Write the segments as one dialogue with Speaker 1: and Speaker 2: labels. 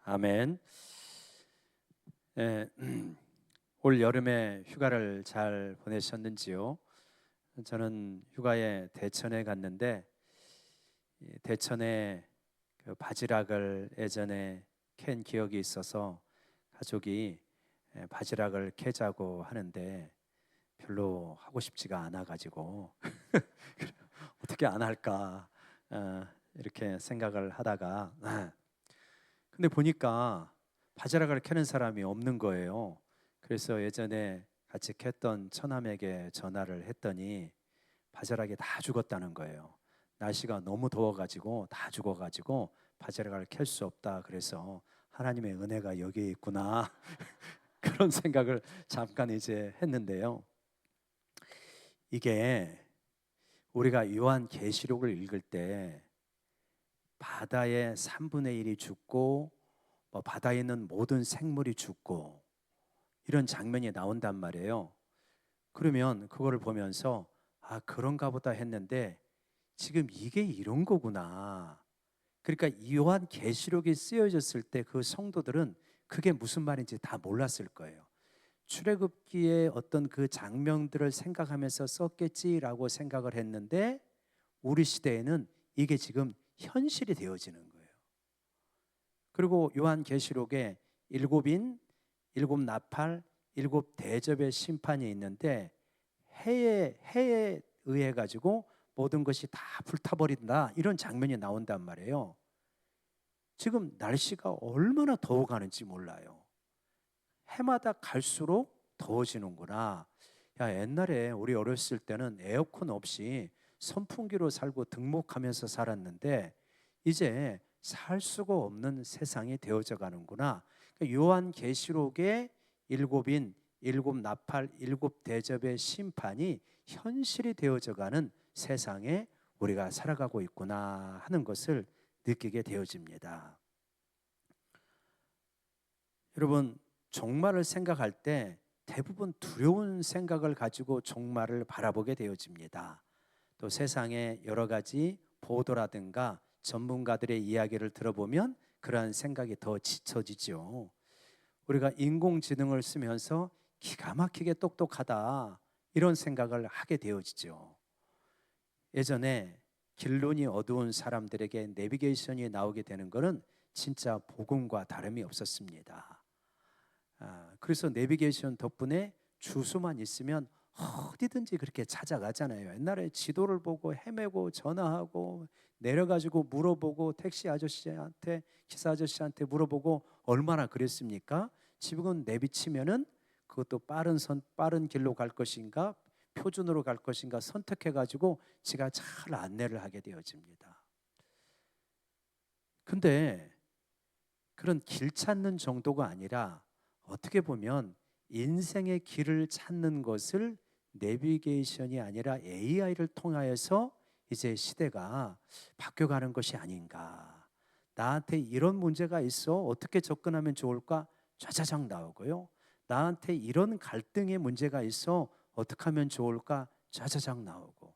Speaker 1: 아멘. 예, 올 여름에 휴가를 잘 보내셨는지요? 저는 휴가에 대천에 갔는데 대천에 그 바지락을 예전에 캔 기억이 있어서 가족이 바지락을 캐자고 하는데 별로 하고 싶지가 않아 가지고 어떻게 안 할까 이렇게 생각을 하다가 근데 보니까 바지락을 캐는 사람이 없는 거예요. 그래서 예전에 같이 캤던 처남에게 전화를 했더니 바지락이 다 죽었다는 거예요. 날씨가 너무 더워가지고 다 죽어가지고 바지락을 캘 수 없다. 그래서 하나님의 은혜가 여기에 있구나. 그런 생각을 잠깐 이제 했는데요. 이게 우리가 요한계시록을 읽을 때 바다의 3분의 1이 죽고 바다에 있는 모든 생물이 죽고 이런 장면이 나온단 말이에요. 그러면 그거를 보면서 아 그런가 보다 했는데 지금 이게 이런 거구나. 그러니까 요한 계시록이 쓰여졌을 때 그 성도들은 그게 무슨 말인지 다 몰랐을 거예요. 출애굽기의 어떤 그 장면들을 생각하면서 썼겠지라고 생각을 했는데 우리 시대에는 이게 지금 현실이 되어지는 거예요. 그리고 요한 계시록에 일곱 나팔, 일곱 대접의 심판이 있는데 해에 의해 가지고 모든 것이 다 불타버린다 이런 장면이 나온단 말이에요. 지금 날씨가 얼마나 더워가는지 몰라요. 해마다 갈수록 더워지는구나. 야, 옛날에 우리 어렸을 때는 에어컨 없이 선풍기로 살고 등목하면서 살았는데 이제 살 수가 없는 세상이 되어져 가는구나. 그러니까 요한계시록의 일곱인, 일곱 나팔, 일곱 대접의 심판이 현실이 되어져 가는 세상에 우리가 살아가고 있구나 하는 것을 느끼게 되어집니다. 여러분, 종말을 생각할 때 대부분 두려운 생각을 가지고 종말을 바라보게 되어집니다. 또 세상의 여러 가지 보도라든가 전문가들의 이야기를 들어보면 그러한 생각이 더 짙어지죠. 우리가 인공지능을 쓰면서 기가 막히게 똑똑하다 이런 생각을 하게 되어지죠. 예전에 길눈이 어두운 사람들에게 내비게이션이 나오게 되는 것은 진짜 복음과 다름이 없었습니다. 그래서 내비게이션 덕분에 주소만 있으면 어디든지 그렇게 찾아가잖아요. 옛날에 지도를 보고 헤매고 전화하고 내려가지고 물어보고 택시 아저씨한테 기사 아저씨한테 물어보고 얼마나 그랬습니까? 지금은 내비 치면은 그것도 빠른 길로 갈 것인가 표준으로 갈 것인가 선택해 가지고 지가 잘 안내를 하게 되어집니다. 근데 그런 길 찾는 정도가 아니라 어떻게 보면 인생의 길을 찾는 것을 내비게이션이 아니라 AI를 통하여서 이제 시대가 바뀌어가는 것이 아닌가. 나한테 이런 문제가 있어 어떻게 접근하면 좋을까? 좌자장 나오고요. 나한테 이런 갈등의 문제가 있어 어떻게 하면 좋을까? 좌자장 나오고.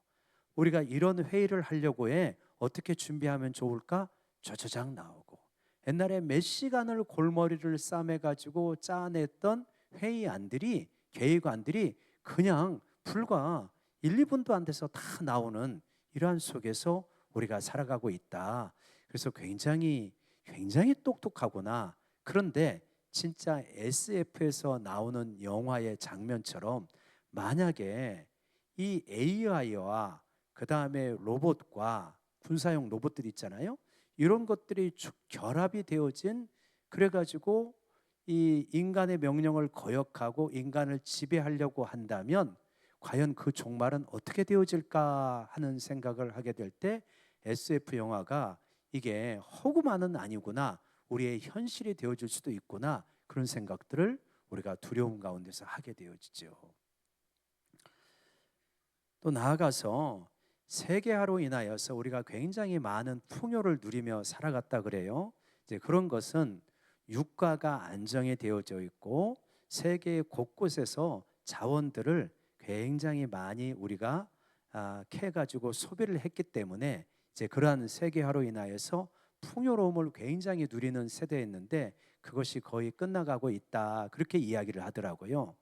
Speaker 1: 우리가 이런 회의를 하려고 해 어떻게 준비하면 좋을까? 좌자장 나오고. 옛날에 몇 시간을 골머리를 싸매가지고 짜냈던 회의안들이 계획안들이 그냥 불과 1, 2분도 안 돼서 다 나오는 이러한 속에서 우리가 살아가고 있다. 그래서 굉장히 똑똑하구나. 그런데 진짜 SF에서 나오는 영화의 장면처럼 만약에 이 AI와 그 다음에 로봇과 군사용 로봇들 있잖아요. 이런 것들이 결합이 되어진 그래가지고 이 인간의 명령을 거역하고 인간을 지배하려고 한다면 과연 그 종말은 어떻게 되어질까 하는 생각을 하게 될 때 SF 영화가 이게 허구만은 아니구나 우리의 현실이 되어질 수도 있구나 그런 생각들을 우리가 두려움 가운데서 하게 되어지죠. 또 나아가서 세계화로 인하여서 우리가 굉장히 많은 풍요를 누리며 살아갔다 그래요. 이제 그런 것은 유가가 안정이 되어져 있고 세계 곳곳에서 자원들을 굉장히 많이 우리가 캐 가지고 소비를 했기 때문에 이제 그러한 세계화로 인하여서 풍요로움을 굉장히 누리는 세대였는데 그것이 거의 끝나가고 있다, 그렇게 이야기를 하더라고요.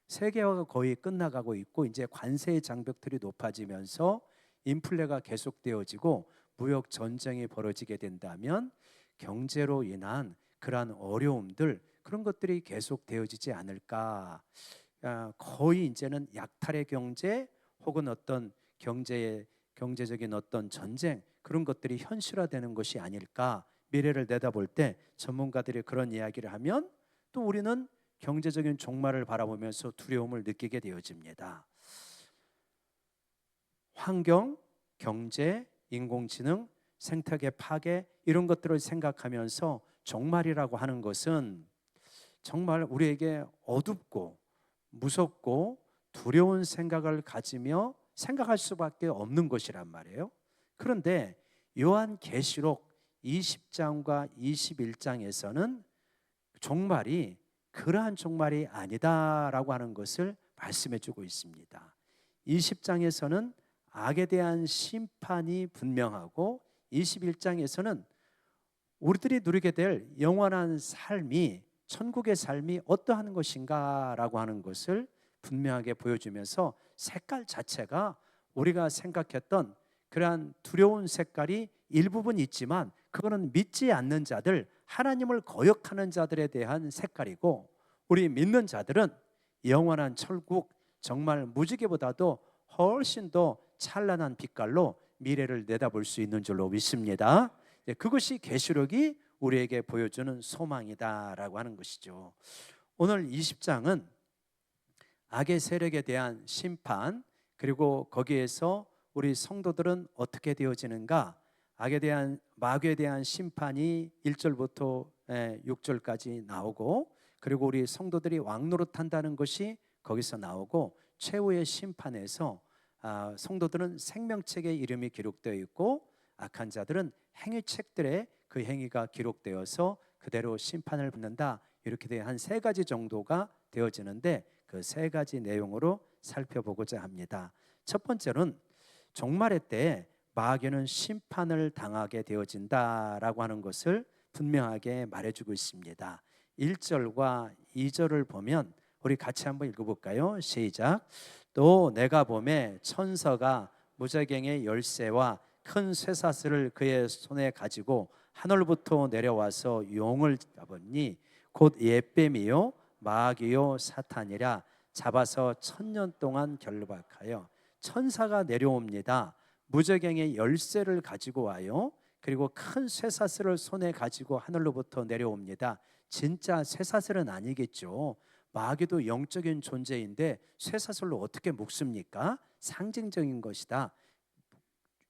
Speaker 1: 세계화가 거의 끝나가고 있고 이제 관세의 장벽들이 높아지면서 인플레가 계속되어지고 무역 전쟁이 벌어지게 된다면 경제로 인한 그러한 어려움들, 그런 것들이 계속되어지지 않을까. 거의 이제는 약탈의 경제 혹은 어떤 경제적인 어떤 전쟁, 그런 것들이 현실화되는 것이 아닐까. 미래를 내다볼 때 전문가들이 그런 이야기를 하면 또 우리는 경제적인 종말을 바라보면서 두려움을 느끼게 되어집니다. 환경, 경제, 인공지능, 생태계 파괴, 이런 것들을 생각하면서 종말이라고 하는 것은 정말 우리에게 어둡고 무섭고 두려운 생각을 가지며 생각할 수밖에 없는 것이란 말이에요. 그런데 요한계시록 20장과 21장에서는 종말이 그러한 종말이 아니다라고 하는 것을 말씀해 주고 있습니다. 20장에서는 악에 대한 심판이 분명하고 21장에서는 우리들이 누리게 될 영원한 삶이, 천국의 삶이 어떠한 것인가라고 하는 것을 분명하게 보여주면서 색깔 자체가 우리가 생각했던 그러한 두려운 색깔이 일부분 있지만 그거는 믿지 않는 자들, 하나님을 거역하는 자들에 대한 색깔이고, 우리 믿는 자들은 영원한 천국, 정말 무지개보다도 훨씬 더 찬란한 빛깔로 미래를 내다볼 수 있는 줄로 믿습니다. 그것이 계시록이 우리에게 보여주는 소망이다라고 하는 것이죠. 오늘 20장은 악의 세력에 대한 심판, 그리고 거기에서 우리 성도들은 어떻게 되어지는가, 마귀에 대한 심판이 1절부터 6절까지 나오고, 그리고 우리 성도들이 왕노릇한다는 것이 거기서 나오고, 최후의 심판에서 성도들은 생명책에 이름이 기록되어 있고 악한 자들은 행위책들에 그 행위가 기록되어서 그대로 심판을 받는다, 이렇게 돼 한 세 가지 정도가 되어지는데 그 세 가지 내용으로 살펴보고자 합니다. 첫 번째는 종말의 때 마귀는 심판을 당하게 되어진다라고 하는 것을 분명하게 말해주고 있습니다. 1절과 2절을 보면 우리 같이 한번 읽어볼까요? 시작. 또 내가 보매 천사가 무저갱의 열쇠와 큰 쇠사슬을 그의 손에 가지고 하늘부터 내려와서 용을 잡으니 곧 옛뱀이요 마귀요 사탄이라, 잡아서 1000년 동안 결박하여. 천사가 내려옵니다. 무저갱의 열쇠를 가지고 와요. 그리고 큰 쇠사슬을 손에 가지고 하늘로부터 내려옵니다. 진짜 쇠사슬은 아니겠죠. 마귀도 영적인 존재인데 쇠사슬로 어떻게 묶습니까? 상징적인 것이다.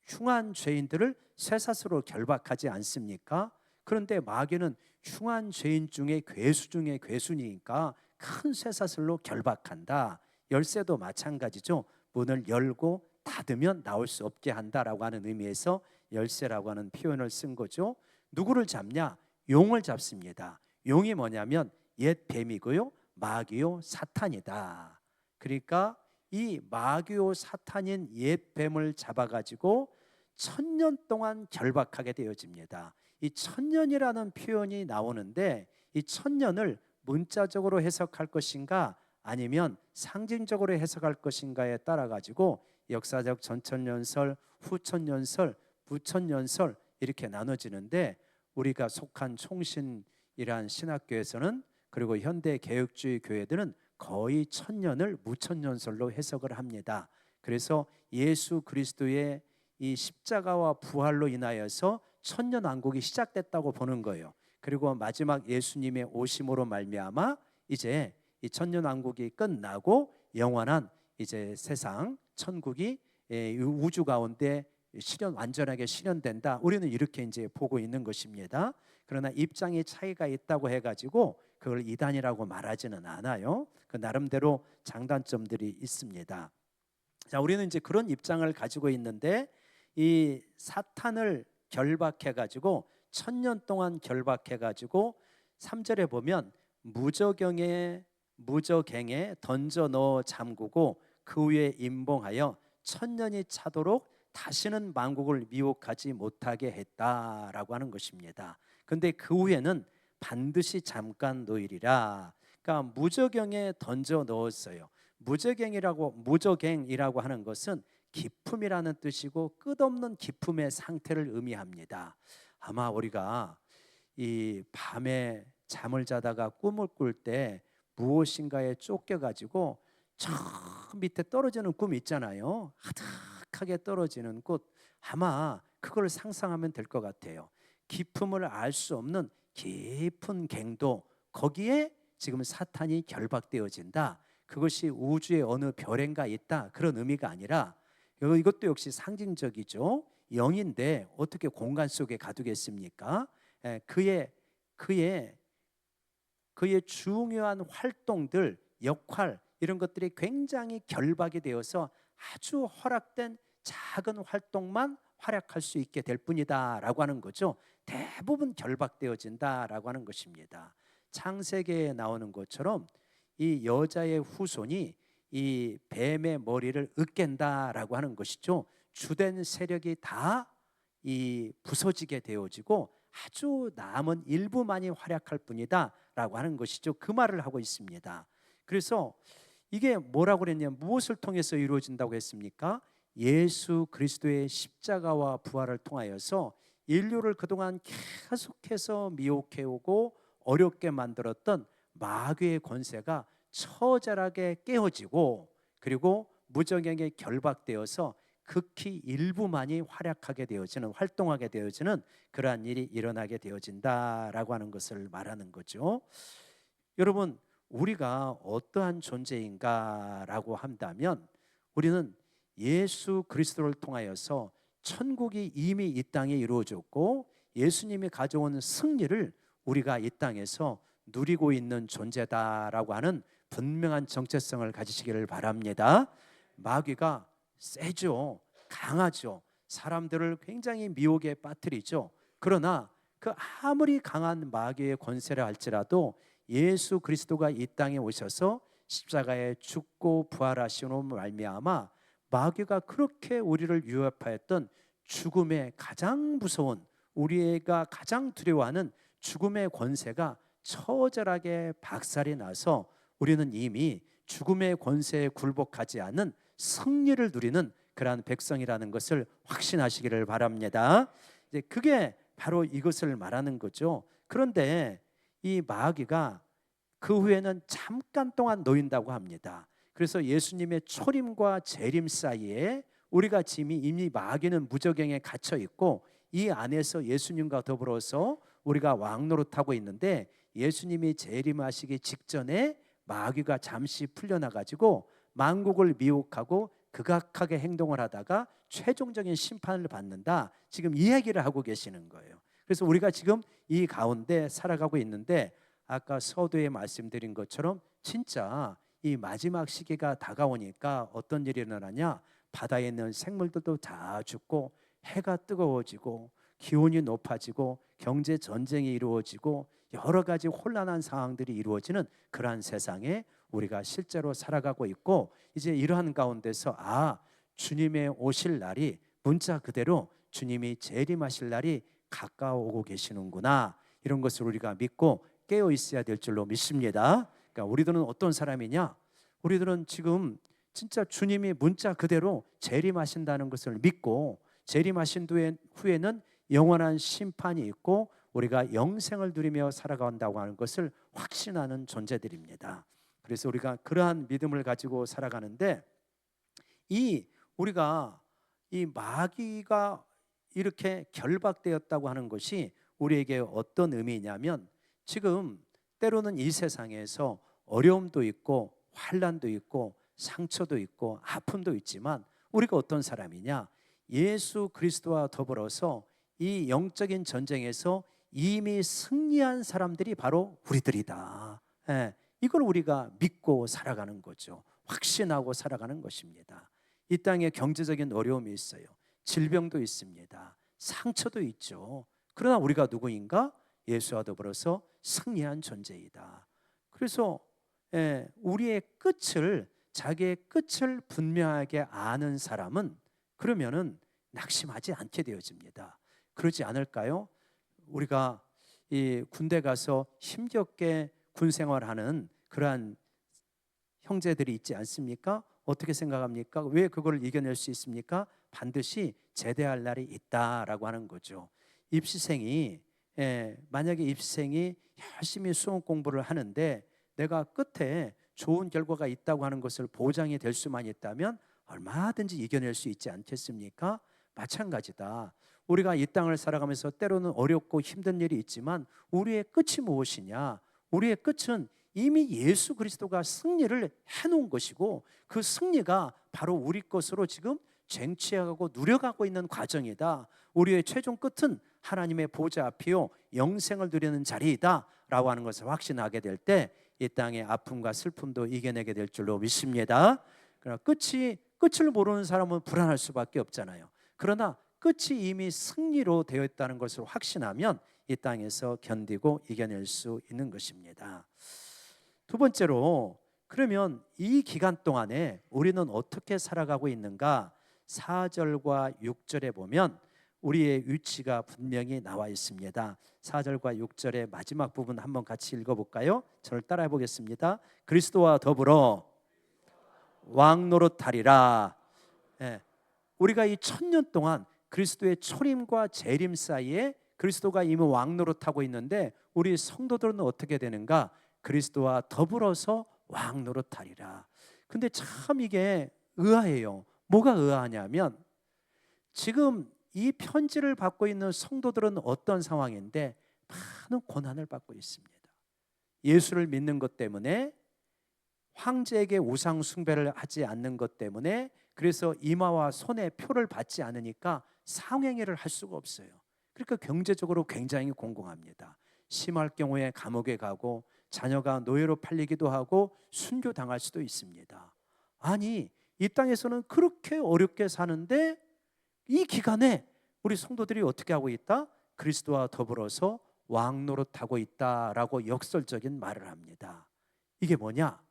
Speaker 1: 흉한 죄인들을 쇠사슬로 결박하지 않습니까? 그런데 마귀는 흉한 죄인 중에 괴수 중에 괴수니까 큰 쇠사슬로 결박한다. 열쇠도 마찬가지죠. 문을 열고 닫으면 나올 수 없게 한다라고 하는 의미에서 열쇠라고 하는 표현을 쓴 거죠. 누구를 잡냐? 용을 잡습니다. 용이 뭐냐면 옛 뱀이고요, 마귀요 사탄이다. 그러니까 이 마귀요 사탄인 옛 뱀을 잡아가지고 1000년 동안 결박하게 되어집니다. 이 1000년이라는 표현이 나오는데 이 1000년을 문자적으로 해석할 것인가 아니면 상징적으로 해석할 것인가에 따라 가지고 역사적 전천년설, 후천년설, 부천년설 이렇게 나눠지는데, 우리가 속한 총신이란 신학교에서는, 그리고 현대 개혁주의 교회들은 거의 1000년을 무천년설로 해석을 합니다. 그래서 예수 그리스도의 이 십자가와 부활로 인하여서 천년왕국이 시작됐다고 보는 거예요. 그리고 마지막 예수님의 오심으로 말미암아 이제 이 천년왕국이 끝나고 영원한 이제 세상 천국이 우주 가운데 완전하게 실현된다. 우리는 이렇게 이제 보고 있는 것입니다. 그러나 입장의 차이가 있다고 해가지고 그걸 이단이라고 말하지는 않아요. 그 나름대로 장단점들이 있습니다. 자, 우리는 이제 그런 입장을 가지고 있는데 이 사탄을 결박해가지고 1000년 동안 결박해가지고 3절에 보면 무저갱에 던져 넣어 잠그고 그 위에 임봉하여 1000년이 차도록 다시는 만국을 미혹하지 못하게 했다라고 하는 것입니다. 근데 그 후에는 반드시 잠깐 노일이라, 그러니까 무저갱에 던져 넣었어요. 무저갱이라고 하는 것은 기품이라는 뜻이고 끝없는 기품의 상태를 의미합니다. 아마 우리가 이 밤에 잠을 자다가 꿈을 꿀 때 무엇인가에 쫓겨가지고 저 밑에 떨어지는 꿈 있잖아요. 하득하게 떨어지는 곳, 아마 그걸 상상하면 될 것 같아요. 기품을 알 수 없는 깊은 갱도, 거기에 지금 사탄이 결박되어진다. 그것이 우주의 어느 별엔가 있다, 그런 의미가 아니라, 이것도 역시 상징적이죠. 영인데 어떻게 공간 속에 가두겠습니까? 그의 그의 그의 중요한 활동들, 역할, 이런 것들이 굉장히 결박이 되어서 아주 허락된 작은 활동만 활약할 수 있게 될 뿐이다라고 하는 거죠. 대부분 결박되어진다라고 하는 것입니다. 창세기에 나오는 것처럼 이 여자의 후손이 이 뱀의 머리를 으깬다라고 하는 것이죠. 주된 세력이 다 이 부서지게 되어지고 아주 남은 일부만이 활약할 뿐이다 라고 하는 것이죠. 그 말을 하고 있습니다. 그래서 이게 뭐라고 그랬냐, 무엇을 통해서 이루어진다고 했습니까? 예수 그리스도의 십자가와 부활을 통하여서 인류를 그동안 계속해서 미혹해오고 어렵게 만들었던 마귀의 권세가 처절하게 깨어지고, 그리고 무저갱에 결박되어서 극히 일부만이 활약하게 되어지는, 활동하게 되어지는 그러한 일이 일어나게 되어진다라고 하는 것을 말하는 거죠. 여러분, 우리가 어떠한 존재인가라고 한다면, 우리는 예수 그리스도를 통하여서 천국이 이미 이 땅에 이루어졌고 예수님이 가져온 승리를 우리가 이 땅에서 누리고 있는 존재다라고 하는 분명한 정체성을 가지시기를 바랍니다. 마귀가 세죠. 강하죠. 사람들을 굉장히 미혹에 빠뜨리죠. 그러나 그 아무리 강한 마귀의 권세를 할지라도 예수 그리스도가 이 땅에 오셔서 십자가에 죽고 부활하시는 말미암아 마귀가 그렇게 우리를 위협하였던 죽음의 가장 무서운, 우리가 가장 두려워하는 죽음의 권세가 처절하게 박살이 나서 우리는 이미 죽음의 권세에 굴복하지 않은 승리를 누리는 그러한 백성이라는 것을 확신하시기를 바랍니다. 이제 그게 바로 이것을 말하는 거죠. 그런데 이 마귀가 그 후에는 잠깐 동안 놓인다고 합니다. 그래서 예수님의 초림과 재림 사이에 우리가 이미 마귀는 무저갱에 갇혀 있고 이 안에서 예수님과 더불어서 우리가 왕노릇하고 있는데, 예수님이 재림하시기 직전에 마귀가 잠시 풀려나가지고 만국을 미혹하고 극악하게 행동을 하다가 최종적인 심판을 받는다, 지금 이 얘기를 하고 계시는 거예요. 그래서 우리가 지금 이 가운데 살아가고 있는데, 아까 서두에 말씀드린 것처럼 진짜 이 마지막 시기가 다가오니까 어떤 일이 일어나냐, 바다에 있는 생물들도 다 죽고 해가 뜨거워지고 기온이 높아지고 경제 전쟁이 이루어지고 여러 가지 혼란한 상황들이 이루어지는 그러한 세상에 우리가 실제로 살아가고 있고, 이제 이러한 가운데서 주님의 오실 날이 문자 그대로 주님이 재림하실 날이 가까워오고 계시는구나, 이런 것을 우리가 믿고 깨어 있어야 될 줄로 믿습니다. 그러니까 우리들은 어떤 사람이냐, 우리들은 지금 진짜 주님이 문자 그대로 재림하신다는 것을 믿고, 재림하신 후에는 영원한 심판이 있고 우리가 영생을 누리며 살아간다고 하는 것을 확신하는 존재들입니다. 그래서 우리가 그러한 믿음을 가지고 살아가는데, 우리가 이 마귀가 이렇게 결박되었다고 하는 것이 우리에게 어떤 의미냐면, 지금 때로는 이 세상에서 어려움도 있고 환난도 있고 상처도 있고 아픔도 있지만, 우리가 어떤 사람이냐, 예수 그리스도와 더불어서 이 영적인 전쟁에서 이미 승리한 사람들이 바로 우리들이다. 이걸 우리가 믿고 살아가는 거죠. 확신하고 살아가는 것입니다. 이 땅에 경제적인 어려움이 있어요. 질병도 있습니다. 상처도 있죠. 그러나 우리가 누구인가? 예수와 더불어서 승리한 존재이다. 그래서 우리의 끝을, 자기의 끝을 분명하게 아는 사람은, 그러면은 낙심하지 않게 되어집니다. 그러지 않을까요? 우리가 이 군대 가서 힘겹게 군 생활하는 그러한 형제들이 있지 않습니까? 어떻게 생각합니까? 왜 그걸 이겨낼 수 있습니까? 반드시 제대할 날이 있다라고 하는 거죠. 입시생이 만약에 입시생이 열심히 수험 공부를 하는데 내가 끝에 좋은 결과가 있다고 하는 것을 보장이 될 수만 있다면 얼마든지 이겨낼 수 있지 않겠습니까? 마찬가지다. 우리가 이 땅을 살아가면서 때로는 어렵고 힘든 일이 있지만 우리의 끝이 무엇이냐? 우리의 끝은 이미 예수 그리스도가 승리를 해놓은 것이고 그 승리가 바로 우리 것으로 지금 쟁취하고 누려가고 있는 과정이다. 우리의 최종 끝은 하나님의 보좌 앞이요 영생을 누리는 자리이다 라고 하는 것을 확신하게 될 때 이 땅의 아픔과 슬픔도 이겨내게 될 줄로 믿습니다. 그러나 끝을 모르는 사람은 불안할 수밖에 없잖아요. 그러나 끝이 이미 승리로 되어 있다는 것을 확신하면 이 땅에서 견디고 이겨낼 수 있는 것입니다. 두 번째로, 그러면 이 기간 동안에 우리는 어떻게 살아가고 있는가? 4절과 6절에 보면 우리의 위치가 분명히 나와 있습니다. 4절과 6절의 마지막 부분 한번 같이 읽어볼까요? 저를 따라해 보겠습니다. 그리스도와 더불어 왕 노릇하리라. 우리가 이 1000년 동안 그리스도의 초림과 재림 사이에 그리스도가 이미 왕 노릇하고 있는데 우리 성도들은 어떻게 되는가? 그리스도와 더불어서 왕 노릇하리라. 근데 참 이게 의아해요. 뭐가 의아하냐면 지금 이 편지를 받고 있는 성도들은 어떤 상황인데 많은 고난을 받고 있습니다. 예수를 믿는 것 때문에, 황제에게 우상 숭배를 하지 않는 것 때문에, 그래서 이마와 손에 표를 받지 않으니까 상행위를 할 수가 없어요. 그러니까 경제적으로 굉장히 공공합니다. 심할 경우에 감옥에 가고 자녀가 노예로 팔리기도 하고 순교당할 수도 있습니다. 아니, 이 땅에서는 그렇게 어렵게 사는데 이 기간에 우리 성도들이 어떻게 하고 있다? 그리스도와 더불어서 왕 노릇하고 있다라고 역설적인 말을 합니다. 이게 뭐냐?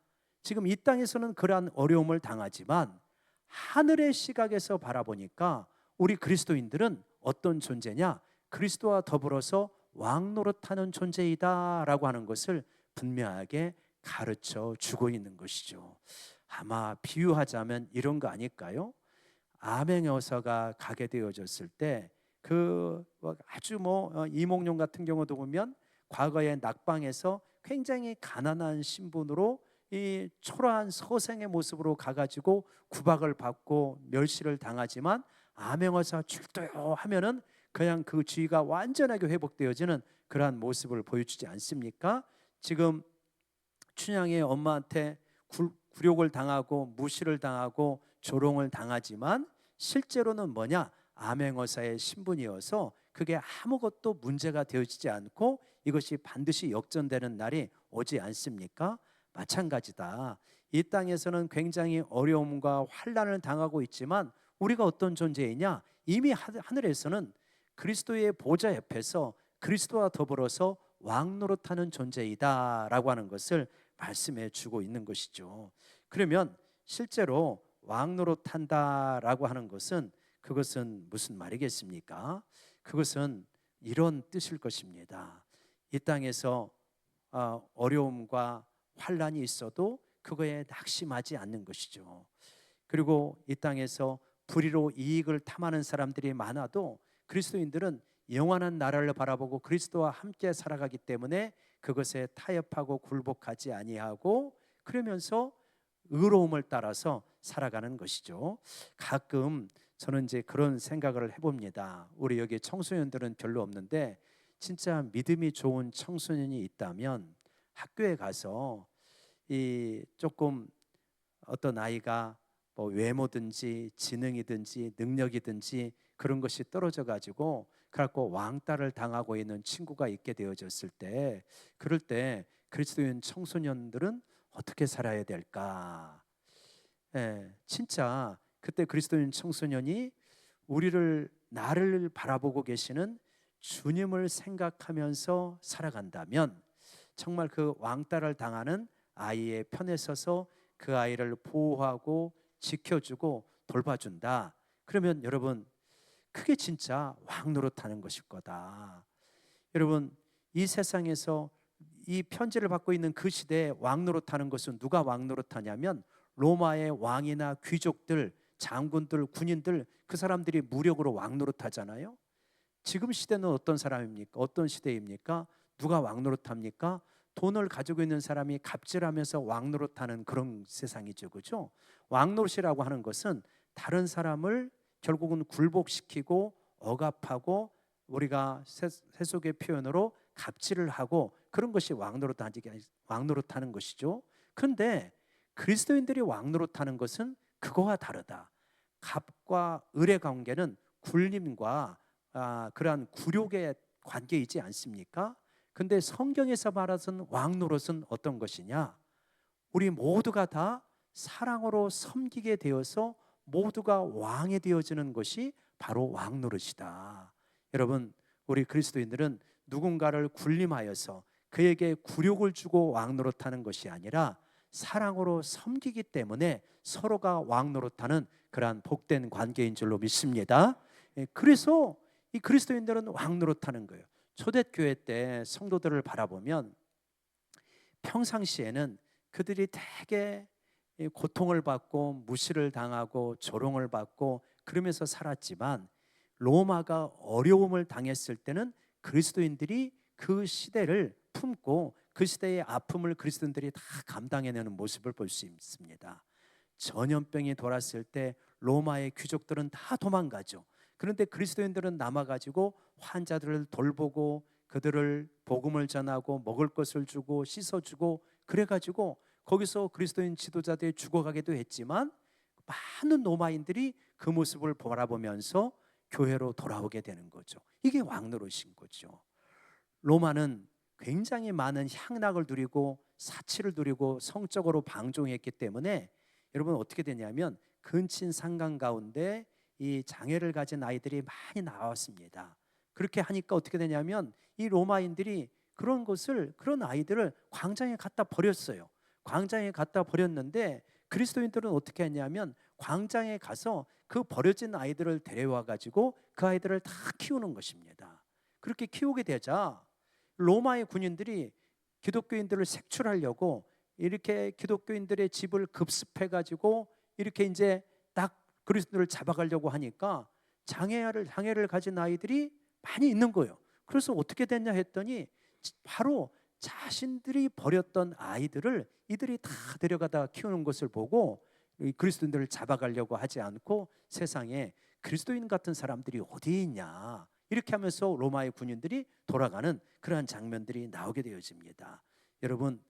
Speaker 1: 지금 이 땅에서는 그러한 어려움을 당하지만 하늘의 시각에서 바라보니까 우리 그리스도인들은 어떤 존재냐? 그리스도와 더불어서 왕 노릇하는 존재이다라고 하는 것을 분명하게 가르쳐 주고 있는 것이죠. 아마 비유하자면 이런 거 아닐까요? 암행어사가 가게 되어졌을 때 그 아주 이몽룡 같은 경우도 보면 과거에 낙방에서 굉장히 가난한 신분으로 이 초라한 서생의 모습으로 가가지고 구박을 받고 멸시를 당하지만 암행어사 출두요 하면은 그냥 그 주의가 완전하게 회복되어지는 그러한 모습을 보여주지 않습니까? 지금 춘향의 엄마한테 굴욕을 당하고 무시를 당하고 조롱을 당하지만 실제로는 뭐냐? 암행어사의 신분이어서 그게 아무것도 문제가 되어지지 않고 이것이 반드시 역전되는 날이 오지 않습니까? 마찬가지다. 이 땅에서는 굉장히 어려움과 환난을 당하고 있지만 우리가 어떤 존재이냐? 이미 하늘에서는 그리스도의 보좌 옆에서 그리스도와 더불어서 왕 노릇하는 존재이다라고 하는 것을 말씀해 주고 있는 것이죠. 그러면 실제로 왕 노릇한다라고 하는 것은 그것은 무슨 말이겠습니까? 그것은 이런 뜻일 것입니다. 이 땅에서 어려움과 환난이 있어도 그거에 낙심하지 않는 것이죠. 그리고 이 땅에서 불의로 이익을 탐하는 사람들이 많아도 그리스도인들은 영원한 나라를 바라보고 그리스도와 함께 살아가기 때문에 그것에 타협하고 굴복하지 아니하고 그러면서 의로움을 따라서 살아가는 것이죠. 가끔 저는 이제 그런 생각을 해봅니다. 우리 여기 청소년들은 별로 없는데 진짜 믿음이 좋은 청소년이 있다면 학교에 가서 이 조금 어떤 아이가 외모든지 지능이든지 능력이든지 그런 것이 떨어져 가지고 그래갖고 왕따를 당하고 있는 친구가 있게 되어졌을 때 그럴 때 그리스도인 청소년들은 어떻게 살아야 될까? 진짜 그때 그리스도인 청소년이 나를 바라보고 계시는 주님을 생각하면서 살아간다면 정말 그 왕따를 당하는 아이의 편에 서서 그 아이를 보호하고 지켜주고 돌봐준다. 그러면 여러분 그게 진짜 왕 노릇하는 것일 거다. 여러분, 이 세상에서 이 편지를 받고 있는 그 시대에 왕 노릇하는 것은 누가 왕 노릇하냐면 로마의 왕이나 귀족들, 장군들, 군인들, 그 사람들이 무력으로 왕 노릇하잖아요. 지금 시대는 어떤 사람입니까? 어떤 시대입니까? 누가 왕 노릇합니까? 돈을 가지고 있는 사람이 갑질하면서 왕 노릇하는 그런 세상이죠, 그죠? 왕 노릇이라고 하는 것은 다른 사람을 결국은 굴복시키고 억압하고, 우리가 세속의 표현으로 갑질을 하고, 그런 것이 왕 노릇하는 것이죠. 그런데 그리스도인들이 왕 노릇하는 것은 그거와 다르다. 갑과 을의 관계는 굴림과 그러한 굴욕의 관계이지 않습니까? 근데 성경에서 말하는 왕 노릇은 어떤 것이냐? 우리 모두가 다 사랑으로 섬기게 되어서 모두가 왕이 되어지는 것이 바로 왕 노릇이다. 여러분, 우리 그리스도인들은 누군가를 굴림하여서 그에게 굴욕을 주고 왕 노릇하는 것이 아니라 사랑으로 섬기기 때문에 서로가 왕 노릇하는 그러한 복된 관계인 줄로 믿습니다. 그래서 이 그리스도인들은 왕 노릇하는 거예요. 초대교회 때 성도들을 바라보면 평상시에는 그들이 되게 고통을 받고 무시를 당하고 조롱을 받고 그러면서 살았지만, 로마가 어려움을 당했을 때는 그리스도인들이 그 시대를 품고 그 시대의 아픔을 그리스도인들이 다 감당해내는 모습을 볼 수 있습니다. 전염병이 돌았을 때 로마의 귀족들은 다 도망가죠. 그런데 그리스도인들은 남아가지고 환자들을 돌보고 그들을 복음을 전하고 먹을 것을 주고 씻어주고, 그래가지고 거기서 그리스도인 지도자들이 죽어가기도 했지만 많은 로마인들이 그 모습을 바라보면서 교회로 돌아오게 되는 거죠. 이게 왕노릇인 거죠. 로마는 굉장히 많은 향락을 누리고 사치를 누리고 성적으로 방종했기 때문에 여러분 어떻게 되냐면 근친 상간 가운데 이 장애를 가진 아이들이 많이 나왔습니다. 그렇게 하니까 어떻게 되냐면 이 로마인들이 그런 아이들을 광장에 갖다 버렸어요. 광장에 갖다 버렸는데 그리스도인들은 어떻게 했냐면 광장에 가서 그 버려진 아이들을 데려와 가지고 그 아이들을 다 키우는 것입니다. 그렇게 키우게 되자 로마의 군인들이 기독교인들을 색출하려고 이렇게 기독교인들의 집을 급습해 가지고 이렇게 이제 딱 그리스도를 잡아가려고 하니까 장애를 가진 아이들이 많이 있는 거예요. 그래서 어떻게 됐냐 했더니 바로 자신들이 버렸던 아이들을 이들이 다 데려가다 키우는 것을 보고 그리스도인들을 잡아가려고 하지 않고 세상에 그리스도인 같은 사람들이 어디 있냐 이렇게 하면서 로마의 군인들이 돌아가는 그러한 장면들이 나오게 되어집니다. 여러분,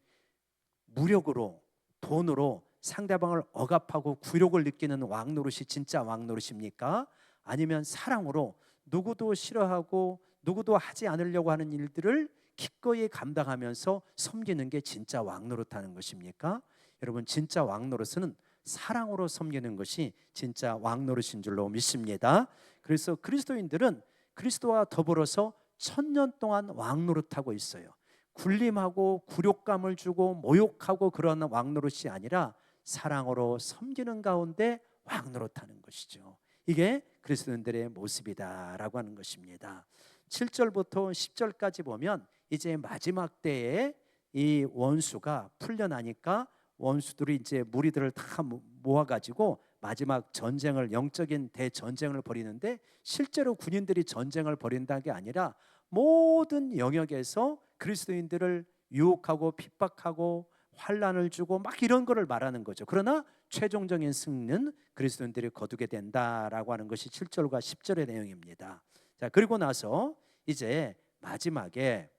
Speaker 1: 무력으로 돈으로 상대방을 억압하고 굴욕을 느끼는 왕노릇이 진짜 왕노릇입니까? 아니면 사랑으로 누구도 싫어하고 누구도 하지 않으려고 하는 일들을 기꺼이 감당하면서 섬기는 게 진짜 왕노릇하는 것입니까? 여러분, 진짜 왕노릇은 사랑으로 섬기는 것이 진짜 왕노릇인 줄로 믿습니다. 그래서 그리스도인들은 그리스도와 더불어서 1000년 동안 왕노릇하고 있어요. 굴림하고 굴욕감을 주고 모욕하고 그런 왕노릇이 아니라 사랑으로 섬기는 가운데 왕노릇하는 것이죠. 이게 그리스도인들의 모습이다라고 하는 것입니다. 7절부터 10절까지 보면 이제 마지막 때에 이 원수가 풀려나니까 원수들이 이제 무리들을 다 모아가지고 마지막 전쟁을, 영적인 대전쟁을 벌이는데 실제로 군인들이 전쟁을 벌인다는 게 아니라 모든 영역에서 그리스도인들을 유혹하고 핍박하고 환난을 주고 막 이런 거를 말하는 거죠. 그러나 최종적인 승리는 그리스도인들이 거두게 된다라고 하는 것이 7절과 10절의 내용입니다. 자, 그리고 나서 이제 마지막에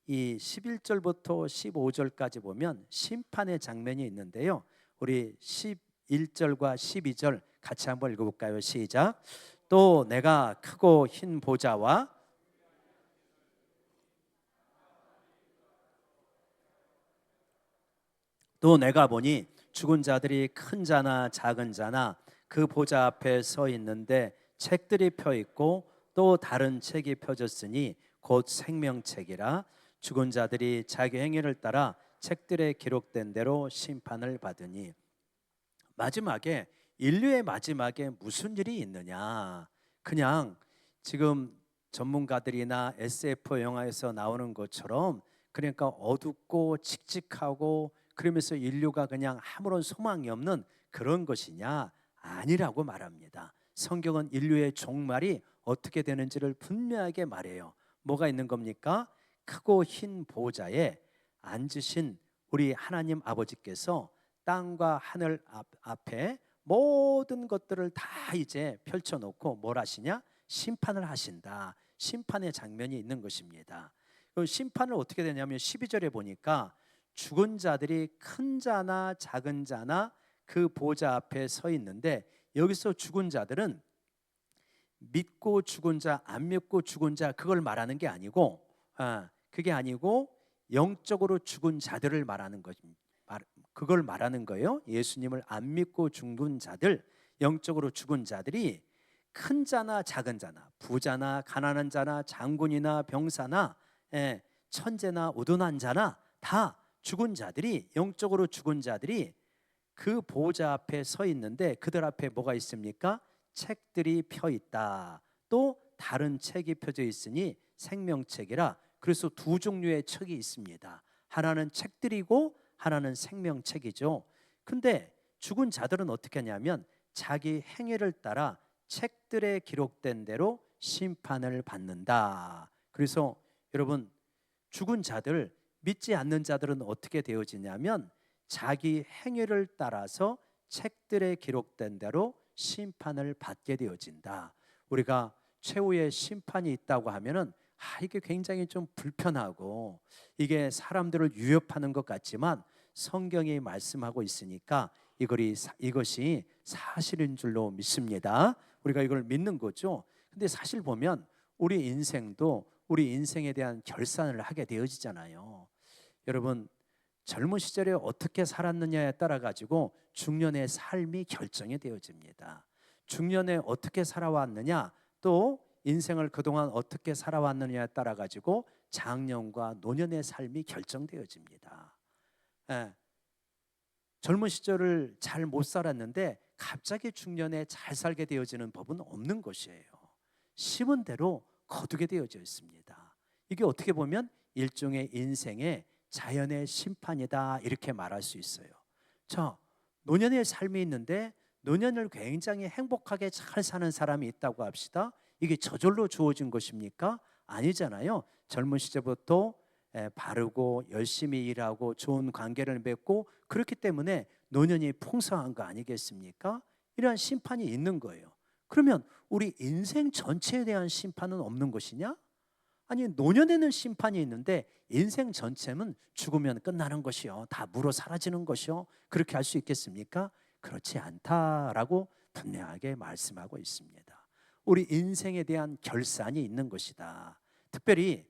Speaker 1: 이 11절부터 15절까지 보면 심판의 장면이 있는데요. 우리 11절과 12절 같이 한번 읽어볼까요? 시작. 또 내가 크고 흰 보좌와 또 내가 보니 죽은 자들이 큰 자나 작은 자나 그 보좌 앞에 서 있는데 책들이 펴 있고 또 다른 책이 펴졌으니 곧 생명책이라. 죽은 자들이 자기 행위를 따라 책들에 기록된 대로 심판을 받으니. 마지막에, 인류의 마지막에 무슨 일이 있느냐? 그냥 지금 전문가들이나 SF 영화에서 나오는 것처럼 그러니까 어둡고 칙칙하고 그러면서 인류가 그냥 아무런 소망이 없는 그런 것이냐? 아니라고 말합니다. 성경은 인류의 종말이 어떻게 되는지를 분명하게 말해요. 뭐가 있는 겁니까? 크고 흰 보좌에 앉으신 우리 하나님 아버지께서 땅과 하늘 앞에 모든 것들을 다 이제 펼쳐놓고 뭘 하시냐? 심판을 하신다. 심판의 장면이 있는 것입니다. 그 심판을 어떻게 되냐면 12절에 보니까 죽은 자들이 큰 자나 작은 자나 그 보좌 앞에 서 있는데, 여기서 죽은 자들은 믿고 죽은 자, 안 믿고 죽은 자 그걸 말하는 게 아니고, 그게 아니고 영적으로 죽은 자들을 말하는 것입니다. 그걸 말하는 거예요. 예수님을 안 믿고 죽은 자들, 영적으로 죽은 자들이 큰 자나 작은 자나 부자나 가난한 자나 장군이나 병사나 천재나 우둔한 자나 다 죽은 자들이, 영적으로 죽은 자들이 그 보좌 앞에 서 있는데, 그들 앞에 뭐가 있습니까? 책들이 펴 있다. 또 다른 책이 펴져 있으니 생명책이라. 그래서 두 종류의 책이 있습니다. 하나는 책들이고 하나는 생명책이죠. 근데 죽은 자들은 어떻게 하냐면 자기 행위를 따라 책들에 기록된 대로 심판을 받는다. 그래서 여러분, 죽은 자들, 믿지 않는 자들은 어떻게 되어지냐면 자기 행위를 따라서 책들에 기록된 대로 심판을 받게 되어진다. 우리가 최후의 심판이 있다고 하면은 이게 굉장히 좀 불편하고 이게 사람들을 위협하는 것 같지만 성경이 말씀하고 있으니까 이것이 사실인 줄로 믿습니다. 우리가 이걸 믿는 거죠. 근데 사실 보면 우리 인생도 우리 인생에 대한 결산을 하게 되어지잖아요. 여러분, 젊은 시절에 어떻게 살았느냐에 따라 가지고 중년의 삶이 결정이 되어집니다. 중년에 어떻게 살아왔느냐, 또 인생을 그동안 어떻게 살아왔느냐에 따라 가지고 장년과 노년의 삶이 결정되어집니다. 예, 젊은 시절을 잘 못 살았는데 갑자기 중년에 잘 살게 되어지는 법은 없는 것이에요. 심은 대로 거두게 되어져 있습니다. 이게 어떻게 보면 일종의 인생의 자연의 심판이다, 이렇게 말할 수 있어요. 자, 노년의 삶이 있는데 노년을 굉장히 행복하게 잘 사는 사람이 있다고 합시다. 이게 저절로 주어진 것입니까? 아니잖아요. 젊은 시절부터 바르고 열심히 일하고 좋은 관계를 맺고 그렇기 때문에 노년이 풍성한 거 아니겠습니까? 이러한 심판이 있는 거예요. 그러면 우리 인생 전체에 대한 심판은 없는 것이냐? 아니, 노년에는 심판이 있는데 인생 전체는 죽으면 끝나는 것이요, 다 물어 사라지는 것이요, 그렇게 할 수 있겠습니까? 그렇지 않다라고 분명하게 말씀하고 있습니다. 우리 인생에 대한 결산이 있는 것이다. 특별히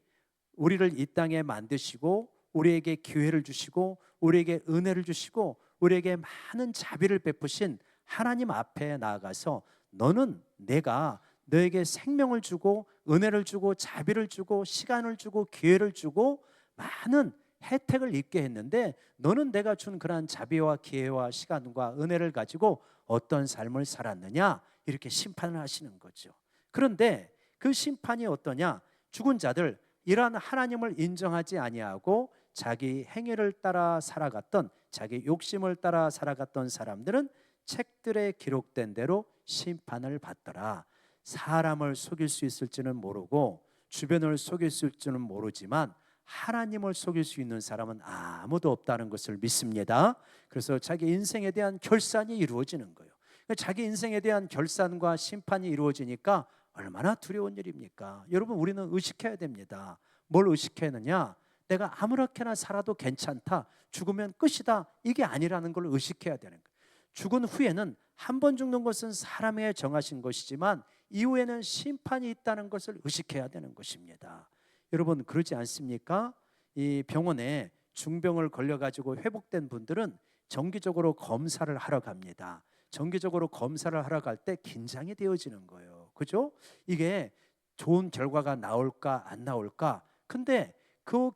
Speaker 1: 우리를 이 땅에 만드시고 우리에게 기회를 주시고 우리에게 은혜를 주시고 우리에게 많은 자비를 베푸신 하나님 앞에 나아가서 너는 내가 너에게 생명을 주고 은혜를 주고 자비를 주고 시간을 주고 기회를 주고 많은 혜택을 입게 했는데 너는 내가 준 그러한 자비와 기회와 시간과 은혜를 가지고 어떤 삶을 살았느냐, 이렇게 심판을 하시는 거죠. 그런데 그 심판이 어떠냐? 죽은 자들, 이러한 하나님을 인정하지 아니하고 자기 행위를 따라 살아갔던, 자기 욕심을 따라 살아갔던 사람들은 책들에 기록된 대로 심판을 받더라. 사람을 속일 수 있을지는 모르고 주변을 속일 수 있을지는 모르지만 하나님을 속일 수 있는 사람은 아무도 없다는 것을 믿습니다. 그래서 자기 인생에 대한 결산이 이루어지는 거예요. 자기 인생에 대한 결산과 심판이 이루어지니까 얼마나 두려운 일입니까? 여러분, 우리는 의식해야 됩니다. 뭘 의식해느냐? 내가 아무렇게나 살아도 괜찮다, 죽으면 끝이다, 이게 아니라는 걸 의식해야 되는 거예요. 죽은 후에는 한 번 죽는 것은 사람의 정하신 것이지만 이후에는 심판이 있다는 것을 의식해야 되는 것입니다. 여러분, 그러지 않습니까? 이 병원에 중병을 걸려가지고 회복된 분들은 정기적으로 검사를 하러 갑니다. 정기적으로 검사를 하러 갈 때 긴장이 되어지는 거예요. 그죠? 이게 좋은 결과가 나올까 안 나올까? 근데 그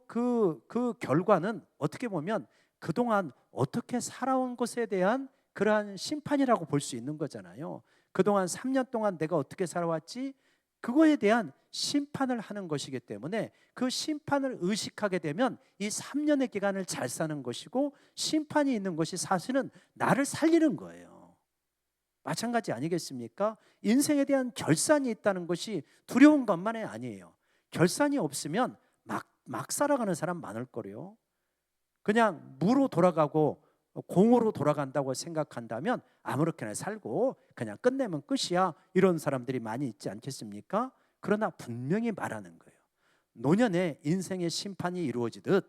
Speaker 1: 결과는 어떻게 보면 그동안 어떻게 살아온 것에 대한 그러한 심판이라고 볼 수 있는 거잖아요. 그동안 3년 동안 내가 어떻게 살아왔지? 그거에 대한 심판을 하는 것이기 때문에 그 심판을 의식하게 되면 이 3년의 기간을 잘 사는 것이고, 심판이 있는 것이 사실은 나를 살리는 거예요. 마찬가지 아니겠습니까? 인생에 대한 결산이 있다는 것이 두려운 것만이 아니에요. 결산이 없으면 막 살아가는 사람 많을 거래요. 그냥 무로 돌아가고 공으로 돌아간다고 생각한다면 아무렇게나 살고 그냥 끝내면 끝이야, 이런 사람들이 많이 있지 않겠습니까? 그러나 분명히 말하는 거예요. 노년에 인생의 심판이 이루어지듯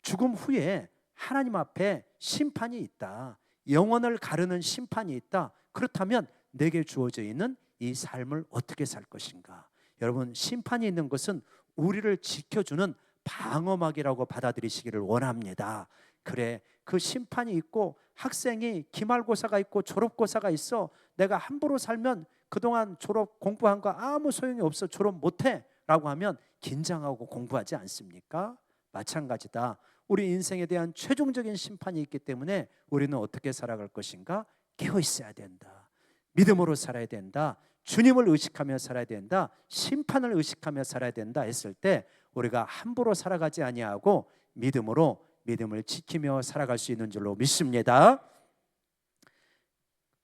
Speaker 1: 죽음 후에 하나님 앞에 심판이 있다. 영원을 가르는 심판이 있다. 그렇다면 내게 주어져 있는 이 삶을 어떻게 살 것인가? 여러분, 심판이 있는 것은 우리를 지켜주는 방어막이라고 받아들이시기를 원합니다. 그래, 그 심판이 있고 학생이 기말고사가 있고 졸업고사가 있어. 내가 함부로 살면 그동안 졸업 공부한 거 아무 소용이 없어, 졸업 못해 라고 하면 긴장하고 공부하지 않습니까? 마찬가지다. 우리 인생에 대한 최종적인 심판이 있기 때문에 우리는 어떻게 살아갈 것인가? 깨어 있어야 된다. 믿음으로 살아야 된다. 주님을 의식하며 살아야 된다. 심판을 의식하며 살아야 된다 했을 때 우리가 함부로 살아가지 아니하고 믿음으로 믿음을 지키며 살아갈 수 있는 줄로 믿습니다.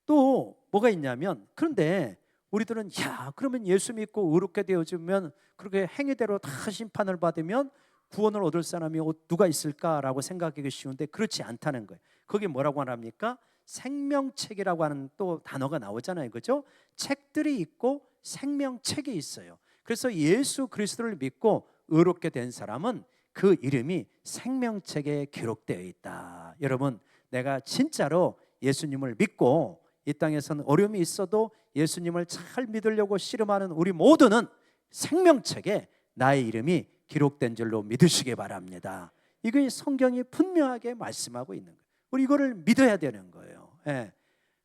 Speaker 1: 또 뭐가 있냐면, 그런데 우리들은 그러면 예수 믿고 의롭게 되어지면 그렇게 행위대로 다 심판을 받으면 구원을 얻을 사람이 누가 있을까라고 생각하기 쉬운데 그렇지 않다는 거예요. 거기 뭐라고 합니까? 생명책이라고 하는 또 단어가 나오잖아요, 그죠? 책들이 있고 생명책이 있어요. 그래서 예수 그리스도를 믿고 의롭게 된 사람은 그 이름이 생명책에 기록되어 있다. 여러분, 내가 진짜로 예수님을 믿고 이 땅에서는 어려움이 있어도 예수님을 잘 믿으려고 씨름하는 우리 모두는 생명책에 나의 이름이 기록된 줄로 믿으시기 바랍니다. 이게 성경이 분명하게 말씀하고 있는 거예요. 우리 이거를 믿어야 되는 거예요. 예.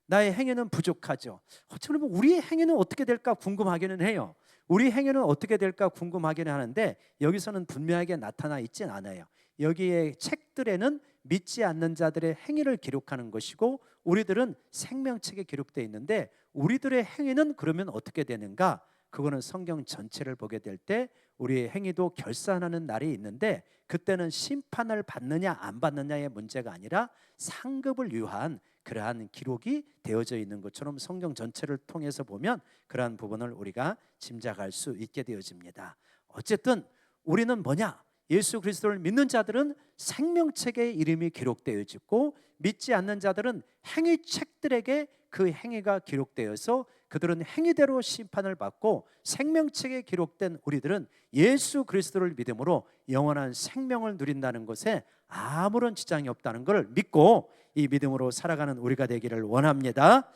Speaker 1: 나의 행위는 부족하죠. 그러면 우리의 행위는 어떻게 될까 궁금하기는 해요. 우리 행위는 어떻게 될까 궁금하기는 하는데 여기서는 분명하게 나타나 있진 않아요. 여기에 책들에는 믿지 않는 자들의 행위를 기록하는 것이고 우리들은 생명책에 기록되어 있는데 우리들의 행위는 그러면 어떻게 되는가? 그거는 성경 전체를 보게 될 때 우리의 행위도 결산하는 날이 있는데 그때는 심판을 받느냐 안 받느냐의 문제가 아니라 상급을 위한 그러한 기록이 되어져 있는 것처럼 성경 전체를 통해서 보면 그러한 부분을 우리가 짐작할 수 있게 되어집니다. 어쨌든 우리는 뭐냐? 예수 그리스도를 믿는 자들은 생명책에 이름이 기록되어지고 믿지 않는 자들은 행위책들에게 그 행위가 기록되어서 그들은 행위대로 심판을 받고 생명책에 기록된 우리들은 예수 그리스도를 믿음으로 영원한 생명을 누린다는 것에 아무런 지장이 없다는 것을 믿고 이 믿음으로 살아가는 우리가 되기를 원합니다.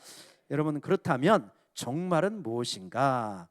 Speaker 1: 여러분, 그렇다면 종말은 무엇인가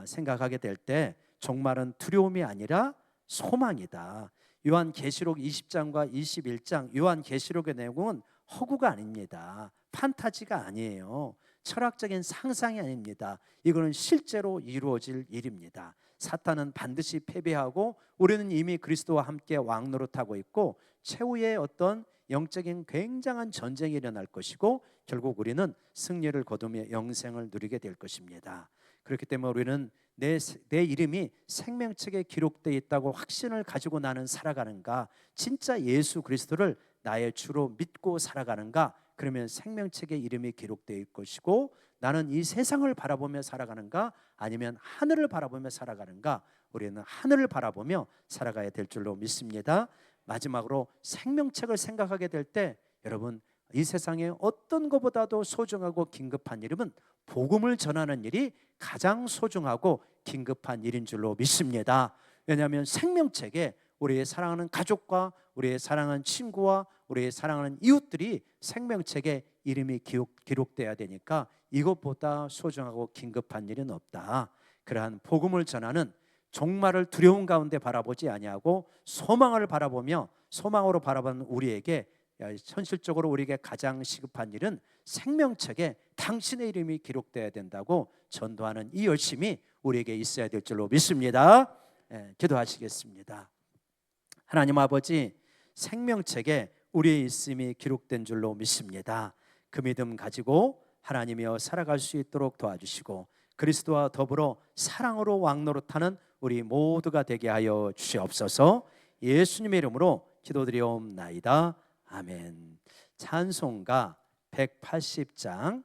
Speaker 1: 생각하게 될 때 종말은 두려움이 아니라 소망이다. 요한계시록 20장과 21장 요한계시록의 내용은 허구가 아닙니다. 판타지가 아니에요. 철학적인 상상이 아닙니다. 이거는 실제로 이루어질 일입니다. 사탄은 반드시 패배하고 우리는 이미 그리스도와 함께 왕노릇하고 있고 최후의 어떤 영적인 굉장한 전쟁이 일어날 것이고 결국 우리는 승리를 거두며 영생을 누리게 될 것입니다. 그렇기 때문에 우리는 내 이름이 생명책에 기록되어 있다고 확신을 가지고 나는 살아가는가? 진짜 예수 그리스도를 나의 주로 믿고 살아가는가? 그러면 생명책에 이름이 기록되어 있을 것이고 나는 이 세상을 바라보며 살아가는가? 아니면 하늘을 바라보며 살아가는가? 우리는 하늘을 바라보며 살아가야 될 줄로 믿습니다. 마지막으로 생명책을 생각하게 될 때 여러분, 이 세상에 어떤 것보다도 소중하고 긴급한 일은 복음을 전하는 일이 가장 소중하고 긴급한 일인 줄로 믿습니다. 왜냐하면 생명책에 우리의 사랑하는 가족과 우리의 사랑하는 친구와 우리의 사랑하는 이웃들이 생명책에 이름이 기록돼야 되니까 이것보다 소중하고 긴급한 일은 없다. 그러한 복음을 전하는 종말을 두려움 가운데 바라보지 아니하고 소망을 바라보며 소망으로 바라보는 우리에게 현실적으로 우리에게 가장 시급한 일은 생명책에 당신의 이름이 기록돼야 된다고 전도하는 이 열심이 우리에게 있어야 될 줄로 믿습니다. 기도하시겠습니다. 하나님 아버지, 생명책에 우리의 있음이 기록된 줄로 믿습니다. 그 믿음 가지고 하나님이여 살아갈 수 있도록 도와주시고 그리스도와 더불어 사랑으로 왕노릇하는 우리 모두가 되게 하여 주시옵소서. 예수님의 이름으로 기도드리옵나이다. 아멘. 찬송가 180장